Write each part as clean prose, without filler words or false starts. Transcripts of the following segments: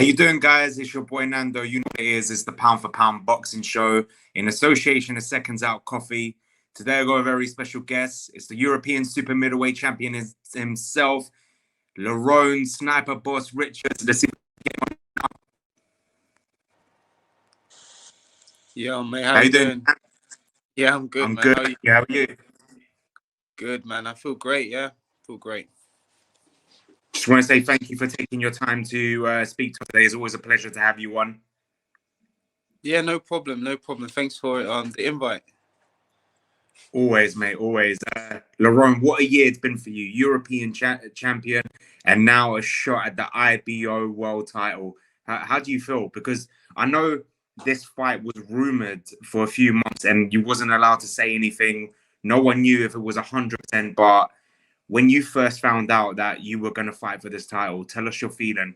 you doing, guys? It's your boy Nando. You know what it is. It's the Pound for Pound Boxing Show in association with Seconds Out Coffee. Today I got a very special guest. It's the European Super Middleweight Champion himself, Lerrone Sniper Boss Richards. Let's see. Yo, man, how you doing? Yeah, I'm good, I'm man. good. How are you? Yeah, how are you? Good, man. I feel great. Yeah, feel great. Just want to say thank you for taking your time to speak to us today. It's always a pleasure to have you on. Yeah, no problem. No problem. Thanks for the invite. Always, mate, always. Lerrone, what a year it's been for you. European champion and now a shot at the IBO world title. How do you feel? Because I know this fight was rumored for a few months and you wasn't allowed to say anything. No one knew if it was 100%. But when you first found out that you were going to fight for this title, tell us your feeling.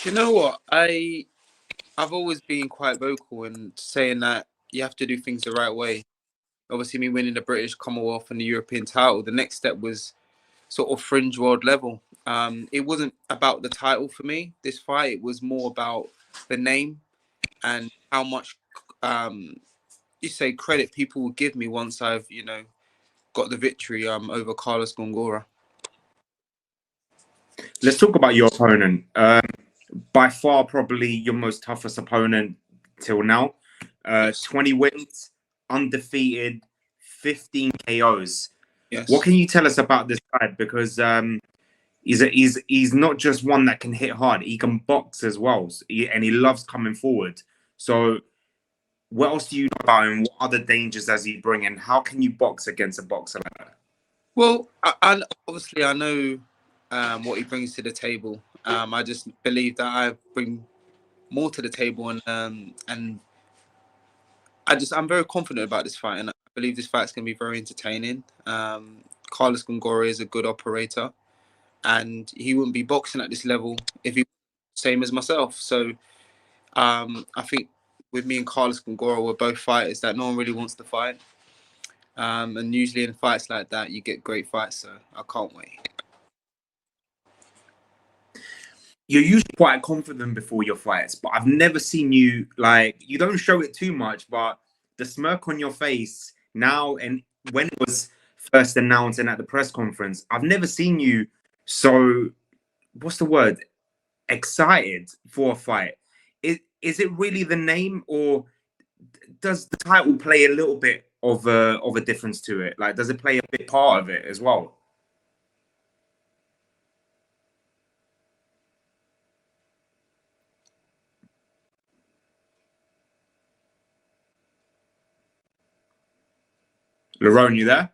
You know what? I've always been quite vocal in saying that you have to do things the right way. Obviously, me winning the British Commonwealth and the European title, the next step was sort of fringe world level. It wasn't about the title for me, this fight. It was more about the name and how much, you say, credit people will give me once I've, got the victory over Carlos Gongora. Let's talk about your opponent. By far, probably your most toughest opponent till now. Yes. 20 wins, undefeated, 15 KOs. Yes. What can you tell us about this guy? Because he's not just one that can hit hard. He can box as well, and he loves coming forward. So what else do you know about him? What other dangers does he bring? And how can you box against a boxer like that? Well, I obviously I know what he brings to the table. I just believe that I bring more to the table, and I'm very confident about this fight, and I believe this fight's going to be very entertaining. Carlos Gongora is a good operator, and he wouldn't be boxing at this level if he was the same as myself. So I think with me and Carlos Gongora, we're both fighters that no one really wants to fight. And usually in fights like that, you get great fights. So I can't wait. You're usually quite confident before your fights, but I've never seen you, like, you don't show it too much, but the smirk on your face now and when it was first announced and at the press conference, I've never seen you so, what's the word, excited for a fight. Is it really the name, or does the title play a little bit of a difference to it? Like, does it play a big part of it as well? Lerrone, you there?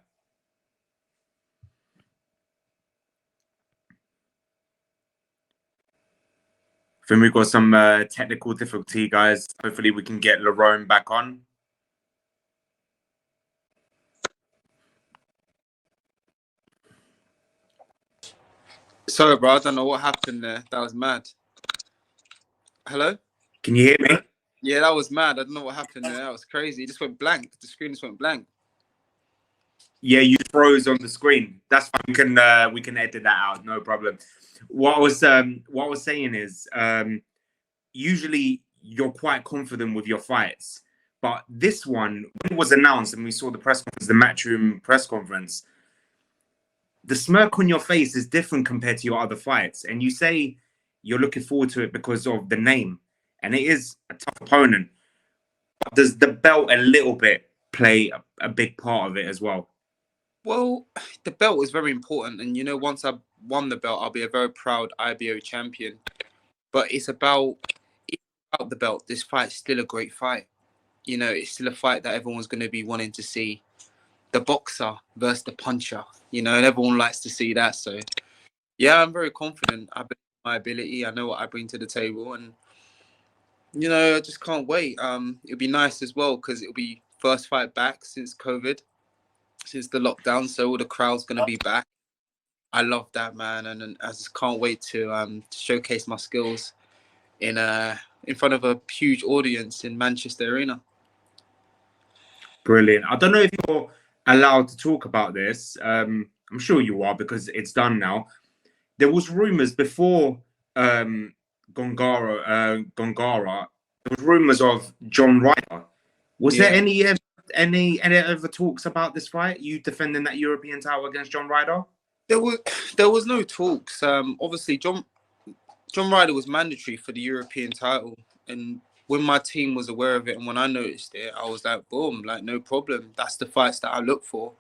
I think we've got some technical difficulty, guys. Hopefully we can get Lerrone back on. Sorry, bro. I don't know what happened there. That was mad. Hello? Can you hear me? Yeah, that was mad. I don't know what happened there. That was crazy. It just went blank. The screen just went blank. Yeah, you froze on the screen. That's fine. We can edit that out. No problem. What I was saying is, usually you're quite confident with your fights, but this one, when it was announced and we saw the press conference, the Matchroom press conference, the smirk on your face is different compared to your other fights, and you say you're looking forward to it because of the name, and it is a tough opponent. But does the belt a little bit play a big part of it as well? Well, the belt is very important, and once I won the belt, I'll be a very proud IBO champion. But it's about the belt. This fight's still a great fight. It's still a fight that everyone's going to be wanting to see. The boxer versus the puncher, and everyone likes to see that. So, yeah, I'm very confident. I believe in my ability. I know what I bring to the table, and I just can't wait. It'll be nice as well because it'll be first fight back since COVID, since the lockdown. So all the crowd's gonna be back. I love that, man, and I just can't wait to showcase my skills in front of a huge audience in Manchester Arena. Brilliant. I don't know if you're allowed to talk about this. I'm sure you are because it's done now. There was rumors before Gongora, there was rumors of John Ryder. Was there Yeah. any other talks about this fight? You defending that European title against John Ryder? There was no talks. Obviously John Ryder was mandatory for the European title, and when my team was aware of it and when I noticed it, I was like, boom, like no problem. That's the fights that I look for.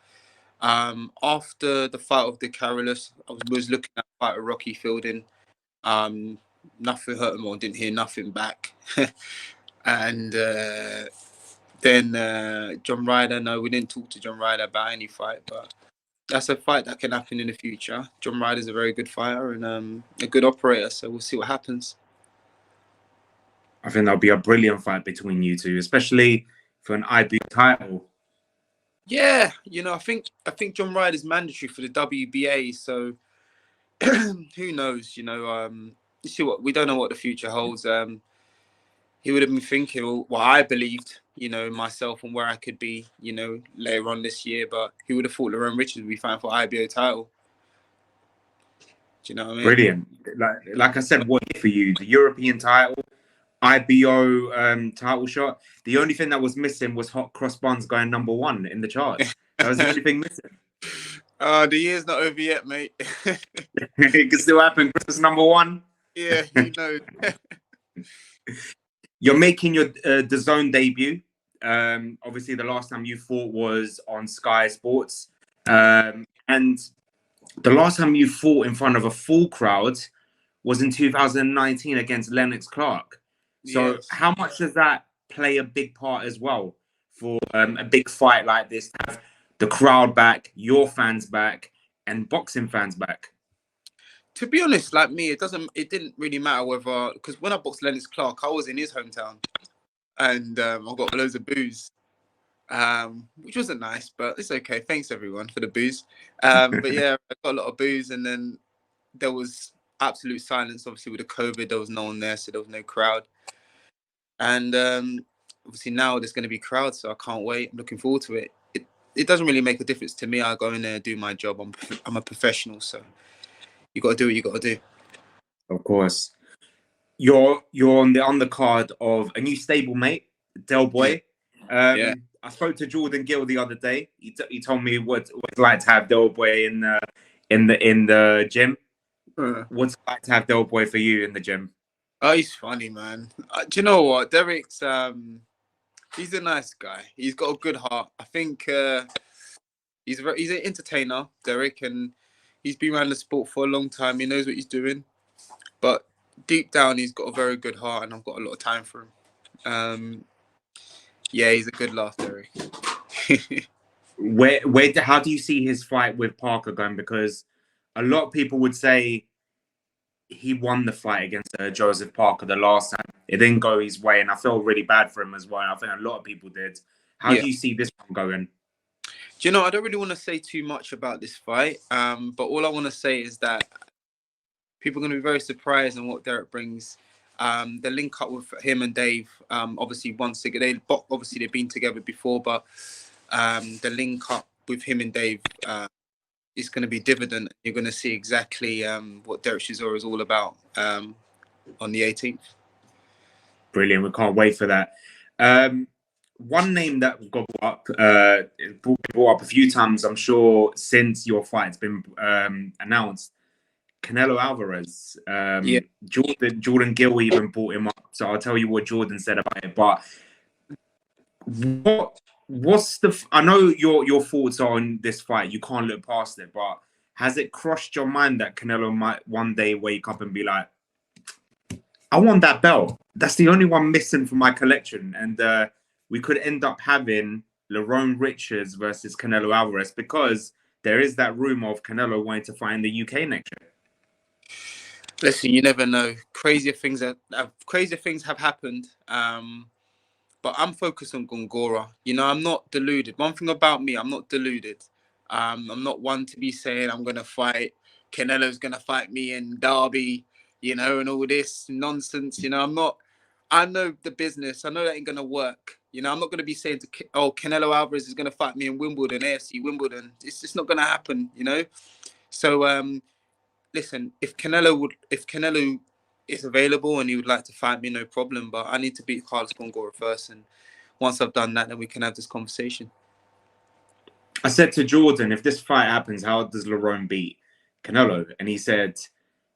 After the fight of the Carolus, I was looking at the fight of Rocky Fielding. Nothing hurt him or didn't hear nothing back. And then John Ryder, no, we didn't talk to John Ryder about any fight, but that's a fight that can happen in the future. John Ryder's a very good fighter and a good operator, so we'll see what happens. I think that'll be a brilliant fight between you two, especially for an IBO title. Yeah, I think John Ryder's mandatory for the WBA, so who knows? You see what we don't know what the future holds. He would have been thinking what I believed, myself and where I could be, later on this year. But he would have thought Lerrone Richards would be fighting for IBO title. Do you know what I mean? Brilliant. Like I said, what for you? The European title, IBO title shot. The only thing that was missing was Hot Cross Buns going #1 in the charts. That was the only thing missing. The year's not over yet, mate. It can still happen. Christmas #1. Yeah, who knows? You're making your DAZN debut. Obviously, the last time you fought was on Sky Sports, and the last time you fought in front of a full crowd was in 2019 against Lennox Clark. So, Yes. how much does that play a big part as well for a big fight like this? To have the crowd back, your fans back, and boxing fans back. To be honest, like me, it didn't really matter whether, because when I boxed Lennox Clark, I was in his hometown, and I got loads of booze, which wasn't nice, but it's okay. Thanks everyone for the booze. But yeah, I got a lot of booze, and then there was absolute silence. Obviously, with the COVID, there was no one there, so there was no crowd. And obviously now there's going to be crowds, so I can't wait. I'm looking forward to it. It doesn't really make a difference to me. I go in there and do my job. I'm a professional, so you got to do what you got to do. Of course. You're on the undercard of a new stablemate, Del Boy. Yeah. I spoke to Jordan Gill the other day. He told me what it's like to have Del Boy in the gym. What's it like to have Del Boy for you in the gym? Oh, he's funny, man. Do you know what? Derek's he's a nice guy. He's got a good heart. I think he's an entertainer, Derek, and he's been around the sport for a long time. He knows what he's doing, but deep down, he's got a very good heart, and I've got a lot of time for him. Yeah, he's a good laugh, Derek. How do you see his fight with Parker going? Because a lot of people would say he won the fight against Joseph Parker the last time. It didn't go his way, and I feel really bad for him as well. I think a lot of people did. How do you see this one going? Do you know, I don't really want to say too much about this fight, but all I want to say is that people are going to be very surprised on what Derek brings. The link up with him and Dave, obviously once again, they've been together before, but the link up with him and Dave is going to be dividend. You're going to see exactly what Derek Chisora is all about on the 18th. Brilliant. We can't wait for that. One name that got brought up a few times, I'm sure, since your fight's been announced, Canelo Alvarez. Jordan Gill even brought him up. So I'll tell you what Jordan said about it. But I know your thoughts on this fight. You can't look past it, but has it crossed your mind that Canelo might one day wake up and be like, I want that belt. That's the only one missing from my collection. And we could end up having Lerrone Richards versus Canelo Alvarez, because there is that rumor of Canelo wanting to fight in the UK next year. Listen, you never know. Crazier things have happened. But I'm focused on Gongora. I'm not deluded. One thing about me, I'm not deluded. I'm not one to be saying I'm going to fight. Canelo's going to fight me in Derby, and all this nonsense. I'm not. I know the business. I know that ain't going to work. I'm not going to be saying Canelo Alvarez is going to fight me in Wimbledon, AFC Wimbledon. It's just not going to happen, So, listen, if Canelo is available and he would like to fight me, no problem. But I need to beat Carlos Gongora first, and once I've done that, then we can have this conversation. I said to Jordan, if this fight happens, how does Lerrone beat Canelo? And he said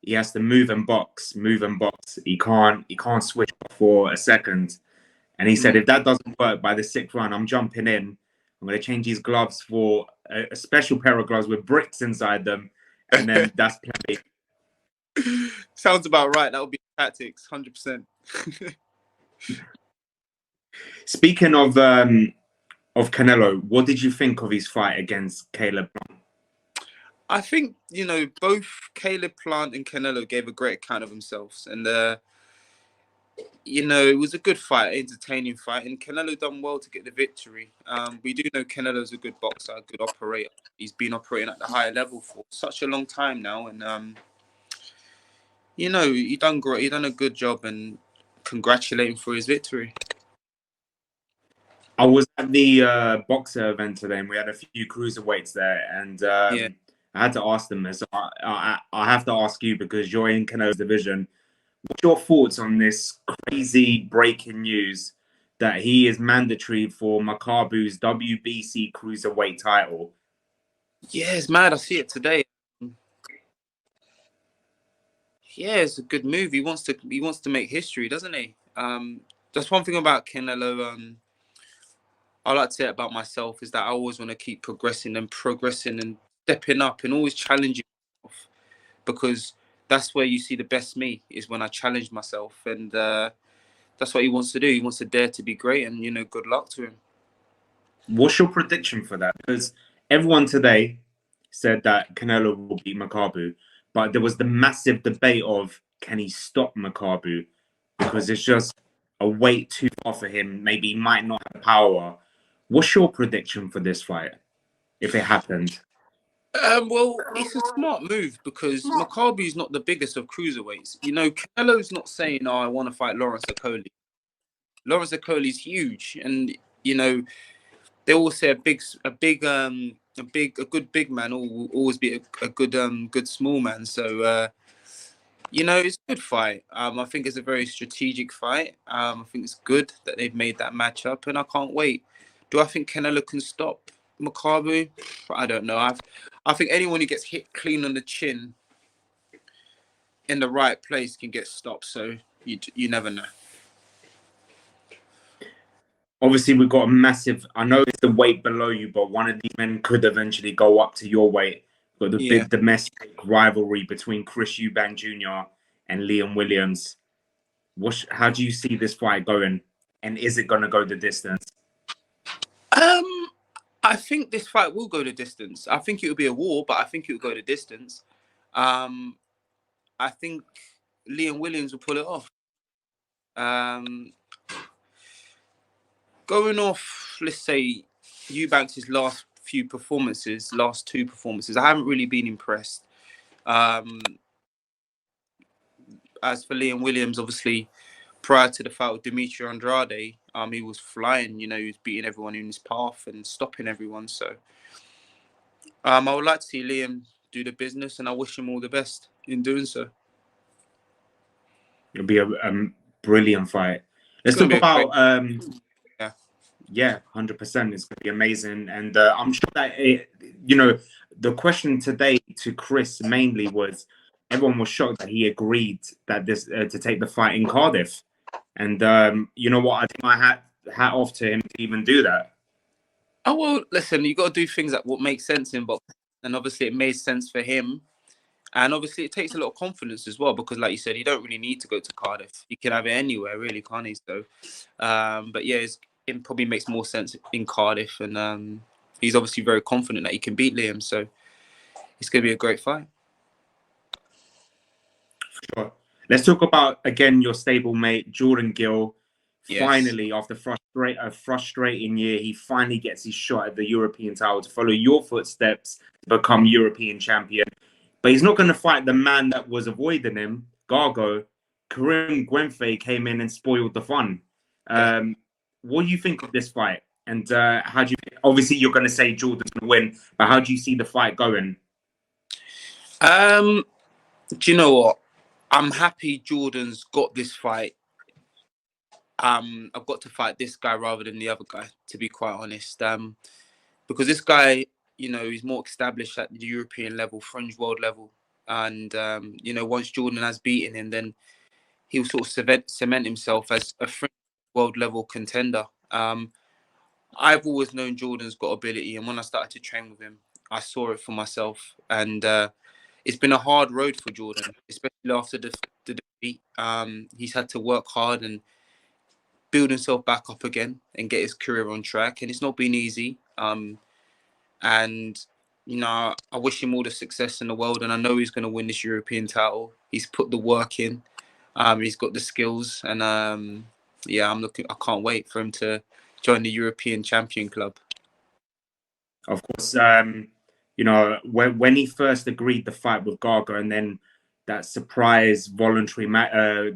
he has to move and box, move and box. He can't switch off for a second. And he said, if that doesn't work by the 6th round, I'm jumping in. I'm going to change his gloves for a special pair of gloves with bricks inside them. And then that's plenty. Sounds about right. That would be tactics, 100%. Speaking of Canelo, what did you think of his fight against Caleb Plant? I think, you know, both Caleb Plant and Canelo gave a great account of themselves. And, you know, it was a good fight, entertaining fight. And Canelo done well to get the victory. We do know Canelo's a good boxer, a good operator. He's been operating at the higher level for such a long time now. And, you know, he done great. He done a good job, and congratulate him for his victory. I was at the boxer event today, and we had a few cruiserweights there, and Yeah. I had to ask them. So I have to ask you, because you're in Canelo's division. What's your thoughts on this crazy breaking news that he is mandatory for Makabu's WBC cruiserweight title? Yeah, it's mad. I see it today. Yeah, it's a good move. He wants to make history, doesn't he? That's one thing about Canelo. I like to say about myself is that I always want to keep progressing and stepping up and always challenging myself, because that's where you see the best me, is when I challenge myself. And that's what he wants to do. He wants to dare to be great, and, you know, good luck to him. What's your prediction for that? Because everyone today said that Canelo will beat Makabu, but there was the massive debate of, can he stop Makabu? Because it's just a weight too far for him. Maybe he might not have power. What's your prediction for this fight, if it happened? Well, it's a smart move, because Makabu's not the biggest of cruiserweights. You know, Canelo's not saying, "Oh, I want to fight Lawrence Okoli." Lawrence Okoli's huge, and, you know, they always say a good big man will always be a good small man. So, you know, it's a good fight. I think it's a very strategic fight. I think it's good that they've made that matchup, and I can't wait. Do I think Canelo can stop Makabu? I don't know. I think anyone who gets hit clean on the chin in the right place can get stopped. So you never know. Obviously, we've got a massive, I know it's the weight below you, but one of these men could eventually go up to your weight. Got the big domestic rivalry between Chris Eubank Jr. and Liam Williams. How do you see this fight going? And is it going to go the distance? I think this fight will go the distance. I think it will be a war, but I think it will go the distance. I think Liam Williams will pull it off. Going off, let's say, Eubank's last two performances, I haven't really been impressed. As for Liam Williams, obviously, prior to the fight with Demetri Andrade, he was flying. You know, he was beating everyone in his path and stopping everyone. So, I would like to see Liam do the business, and I wish him all the best in doing so. It'll be a brilliant fight. Let's talk about yeah, 100%. It's going to be amazing, and I'm sure that you know, the question today to Chris mainly was, everyone was shocked that he agreed that this to take the fight in Cardiff, and you know what? I think my hat off to him to even do that. Oh, well, listen, you got to do things that what makes sense in boxing, and obviously it made sense for him. And obviously it takes a lot of confidence as well, because, like you said, you don't really need to go to Cardiff. You can have it anywhere, really, can't he? So, but yeah, it probably makes more sense in Cardiff. And he's obviously very confident that he can beat Liam. So it's going to be a great fight. Sure. Let's talk about, again, your stablemate, Jordan Gill. Yes. Finally, after a frustrating year, he finally gets his shot at the European title to follow your footsteps to become European champion. But he's not going to fight the man that was avoiding him, Gargo. Karim Gwenfe came in and spoiled the fun. What do you think of this fight? And how do you? Obviously, you're going to say Jordan's going to win, but how do you see the fight going? Do you know what? I'm happy Jordan's got this fight. I've got to fight this guy rather than the other guy, to be quite honest. Because this guy, you know, he's more established at the European level, fringe world level. And, you know, once Jordan has beaten him, then he'll sort of cement himself as a fringe world level contender. I've always known Jordan's got ability. And when I started to train with him, I saw it for myself. And it's been a hard road for Jordan, especially after the defeat. He's had to work hard and build himself back up again and get his career on track. And it's not been easy. And, you know, I wish him all the success in the world. And I know he's going to win this European title. He's put the work in. He's got the skills. And, yeah, I can't wait for him to join the European Champion Club. Of course, you know, when he first agreed the fight with Gaga and then that surprise voluntary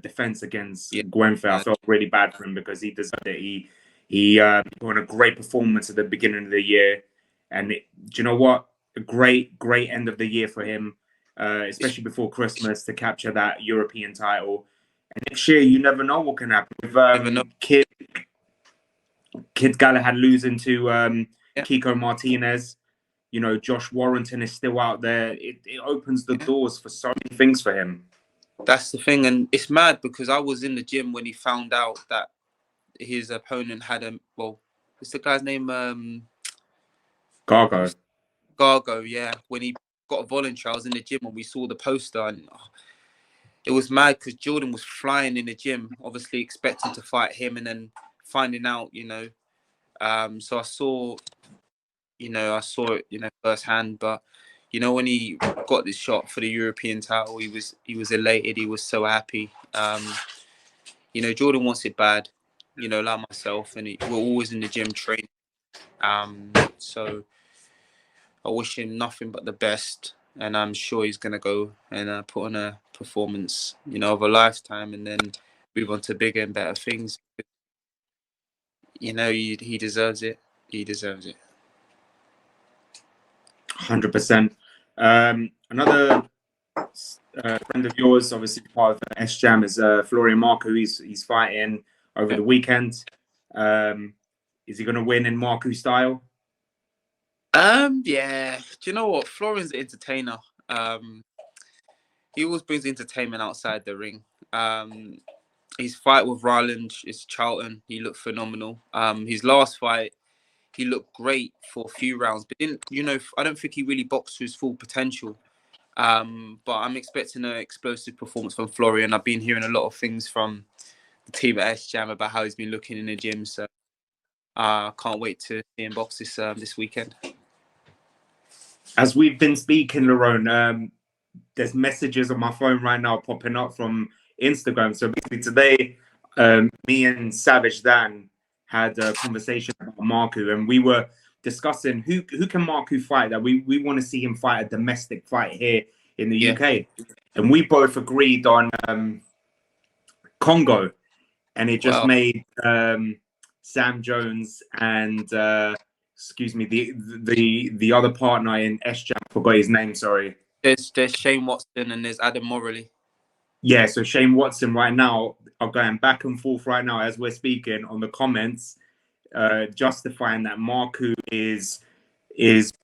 defense against Guenfe, I felt really bad for him because he deserved it. He put on a great performance at the beginning of the year. And do you know what? A great end of the year for him, especially before Christmas, to capture that European title. And next year, you never know what can happen. With Kid Galahad losing to Kiko Martinez, you know, Josh Warrington is still out there. It opens the doors for so many things for him. That's the thing. And it's mad because I was in the gym when he found out that his opponent had what's the guy's name? Gargo, yeah. When he got a voluntary, I was in the gym and we saw the poster, and it was mad because Jordan was flying in the gym, obviously expecting to fight him, and then finding out, you know. So I saw it, firsthand. But you know, when he got this shot for the European title, he was elated. He was so happy. You know, Jordan wants it bad. You know, like myself, and we're always in the gym training. So I wish him nothing but the best, and I'm sure he's gonna go and put on a performance, you know, of a lifetime, and then move on to bigger and better things. You know, he deserves it. He deserves it. 100%. Another friend of yours, obviously part of S-Jam, is Florian Marku. He's fighting over the weekend. Is he going to win in Marku style? Yeah. Do you know what? Florian's an entertainer. He always brings entertainment outside the ring. His fight with Ryland is Charlton. He looked phenomenal. His last fight, he looked great for a few rounds, but I don't think he really boxed to his full potential. But I'm expecting an explosive performance from Florian. I've been hearing a lot of things from the team at S-Jam about how he's been looking in the gym. So I can't wait to see him box this weekend. As we've been speaking, Lerrone, there's messages on my phone right now popping up from Instagram. So basically today, me and Savage Dan had a conversation about Marku, and we were discussing who can Marku fight, that we want to see him fight a domestic fight here in the UK. And we both agreed on Congo, and it just made Sam Jones and the other partner in S-Jam, forgot his name, sorry. There's Shane Watson and there's Adam Morley. Yeah, so Shane Watson right now are going back and forth right now as we're speaking on the comments, justifying that Marku is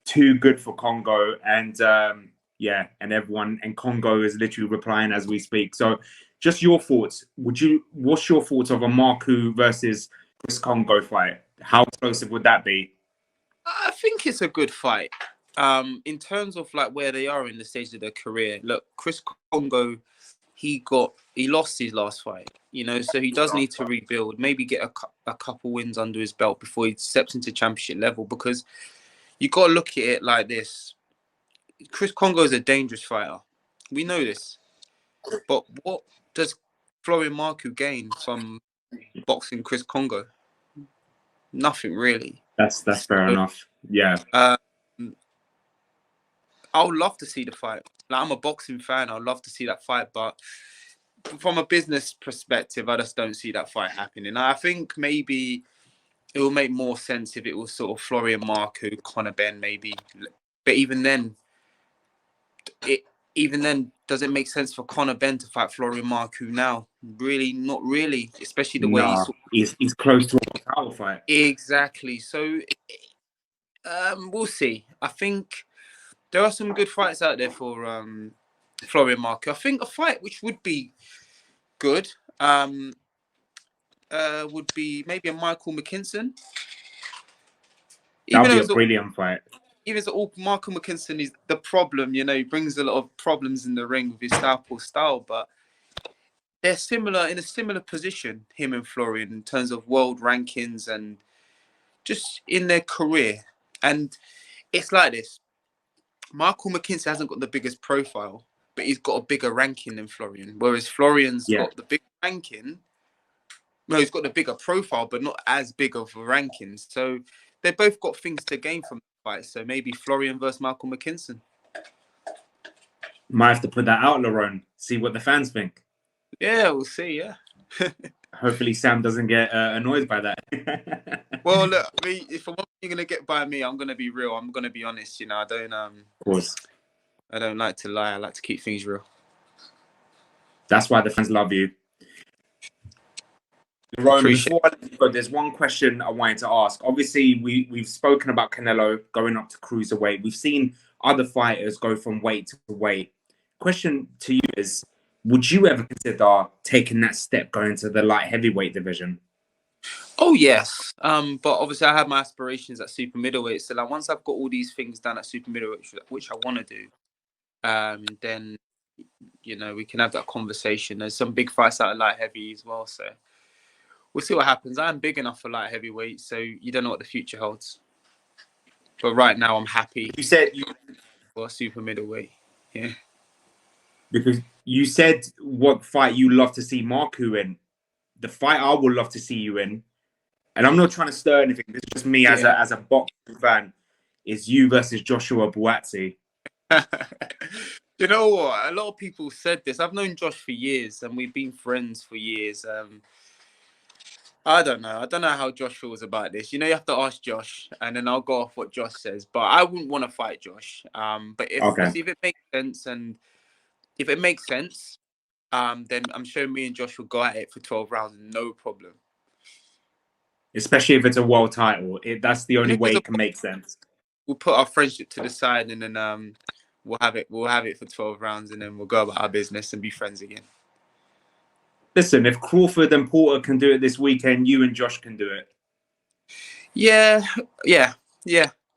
too good for Congo, and and everyone, and Congo is literally replying as we speak. So just your thoughts. What's your thoughts of a Marku versus Chris Congo fight? How explosive would that be? I think it's a good fight. In terms of like where they are in the stage of their career, look, Chris Congo, he lost his last fight, you know, so he does need to rebuild, maybe get a couple wins under his belt before he steps into championship level, because you got to look at it like this. Chris Congo is a dangerous fighter. We know this. But what does Florian Marku gain from boxing Chris Congo? Nothing really. That's fair enough. Yeah. I would love to see the fight. Like, I'm a boxing fan. I'd love to see that fight, but from a business perspective, I just don't see that fight happening. I think maybe it will make more sense if it was sort of Florian Marku, Conor Benn, maybe. But even then, even then, does it make sense for Conor Benn to fight Florian Marku now? Really, not really, especially the way No, he's close to a title fight. Exactly. So we'll see. I think there are some good fights out there for Florian Marku. I think a fight which would be good would be maybe a Michael McKinson. That would be a brilliant fight. Even though Michael McKinson is the problem, you know, he brings a lot of problems in the ring with his southpaw style, but they're similar in a similar position, him and Florian, in terms of world rankings and just in their career. And it's like this. Michael McKinson hasn't got the biggest profile, but he's got a bigger ranking than Florian. Whereas Florian's got the big ranking. No, he's got the bigger profile, but not as big of a ranking. So they both got things to gain from the fight. So maybe Florian versus Michael McKinson. Might have to put that out, Lerrone. See what the fans think. Yeah, we'll see. Yeah. Hopefully Sam doesn't get annoyed by that. Well, look, if you're going to get by me, I'm going to be real. I'm going to be honest. You know, I don't. Of course. I don't like to lie. I like to keep things real. That's why the fans love you. Lerrone, before I let you go, there's one question I wanted to ask. Obviously, we've spoken about Canelo going up to cruiserweight. We've seen other fighters go from weight to weight. Question to you is, would you ever consider taking that step going to the light heavyweight division? Oh, yes. But obviously I have my aspirations at super middleweight. So like once I've got all these things done at super middleweight, which I want to do, then, you know, we can have that conversation. There's some big fights out of light heavy as well. So we'll see what happens. I'm big enough for light heavyweight, so you don't know what the future holds. But right now I'm happy. You said for super middleweight. Yeah. Because you said what fight you love to see Marku in. The fight I would love to see you in, and I'm not trying to stir anything, this is just me as a boxing fan, is you versus Joshua Buatsi. You know what? A lot of people said this. I've known Josh for years, and we've been friends for years. I don't know. I don't know how Josh feels about this. You know, you have to ask Josh, and then I'll go off what Josh says. But I wouldn't want to fight Josh. But if it makes sense, and if it makes sense, then I'm sure me and Josh will go at it for 12 rounds, no problem. Especially if it's a world title. That's the only way it can make sense. We'll put our friendship to the side, and then we'll have it for 12 rounds, and then we'll go about our business and be friends again. Listen, if Crawford and Porter can do it this weekend, you and Josh can do it. Yeah.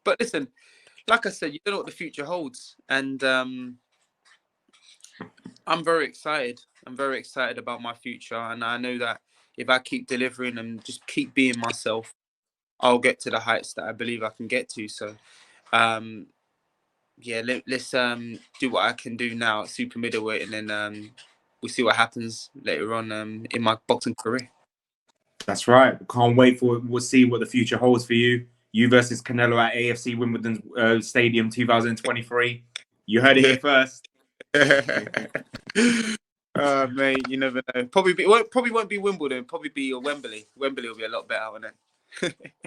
But listen, like I said, you don't know what the future holds. And I'm very excited. I'm very excited about my future. And I know that if I keep delivering and just keep being myself, I'll get to the heights that I believe I can get to. So, yeah, let's do what I can do now at super middleweight, and then we'll see what happens later on in my boxing career. That's right. Can't wait for it. We'll see what the future holds for you. You versus Canelo at AFC Wimbledon Stadium 2023. You heard it here first. Mate, you never know. Probably won't be Wimbledon. Probably be Wembley. Wembley will be a lot better, won't it?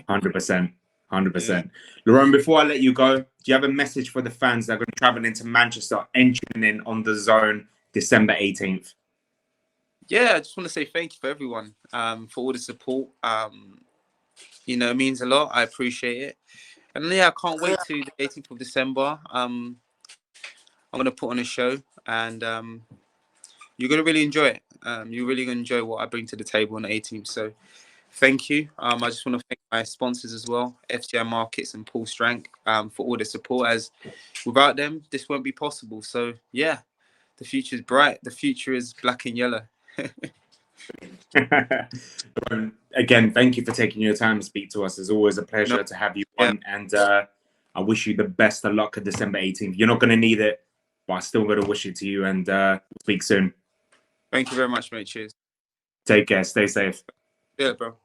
100%. 100%. Lerrone, before I let you go, do you have a message for the fans that are going to travel into Manchester and tune in on The Zone December 18th? Yeah, I just want to say thank you for everyone, for all the support. You know, it means a lot. I appreciate it. And yeah, I can't wait to the 18th of December. I'm going to put on a show, and you're going to really enjoy it. You're really going to enjoy what I bring to the table on the 18th. So thank you. I just want to thank my sponsors as well, FCI Markets and Paul Strank, for all the support, as without them, this won't be possible. So yeah, the future is bright. The future is black and yellow. Again, thank you for taking your time to speak to us. It's always a pleasure to have you on, and I wish you the best of luck at December 18th. You're not going to need it, but I still got to wish it to you, and speak soon. Thank you very much, mate. Cheers. Take care. Stay safe. Yeah, bro.